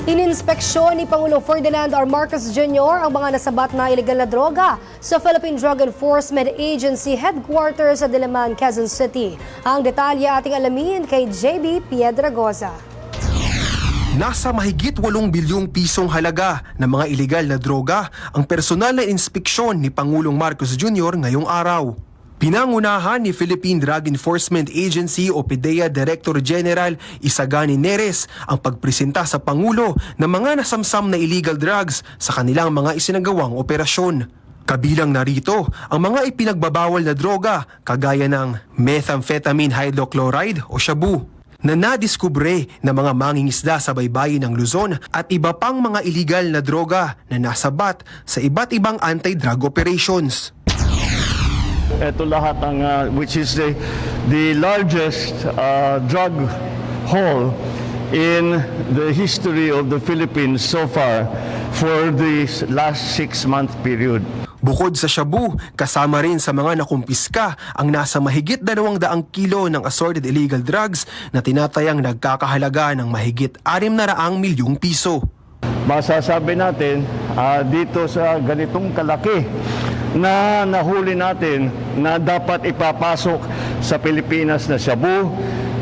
Ininspeksyon ni Pangulo Ferdinand R. Marcos Jr. ang mga nasabat na iligal na droga sa Philippine Drug Enforcement Agency headquarters sa Diliman, Quezon City. Ang detalye ating alamin kay JB Piedragosa. Nasa mahigit 8 bilyong pisong halaga ng mga iligal na droga ang personal na inspeksyon ni Pangulong Marcos Jr. ngayong araw. Pinangunahan ni Philippine Drug Enforcement Agency o PDEA Director General Isagani Neres ang pagpresenta sa Pangulo ng mga nasamsam na illegal drugs sa kanilang mga isinagawang operasyon. Kabilang narito ang mga ipinagbabawal na droga kagaya ng methamphetamine hydrochloride o shabu na nadiskubre ng mga mangingisda sa baybayin ng Luzon at iba pang mga illegal na droga na nasabat sa iba't ibang anti-drug operations. Ito lahat ang which is the largest drug haul in the history of the Philippines so far for this last 6-month period. Bukod sa shabu, kasama rin sa mga nakumpiska ang nasa mahigit 200 kilo ng assorted illegal drugs na tinatayang nagkakahalaga ng mahigit 600 milyong piso. Masasabi natin dito sa ganitong kalaki na nahuli natin na dapat ipapasok sa Pilipinas na shabu,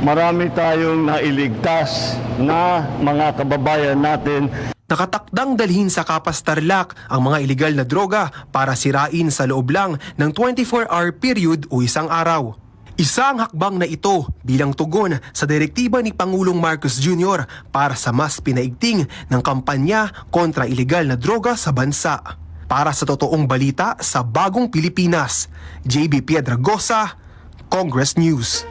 marami tayong nailigtas na mga kababayan natin. Nakatakdang dalhin sa Kapas Tarlac ang mga iligal na droga para sirain sa loob lang ng 24-hour period o isang araw. Isa ang hakbang na ito bilang tugon sa direktiba ni Pangulong Marcos Jr. para sa mas pinaigting ng kampanya kontra iligal na droga sa bansa. Para sa totoong balita sa Bagong Pilipinas, JB Piedragosa, Congress News.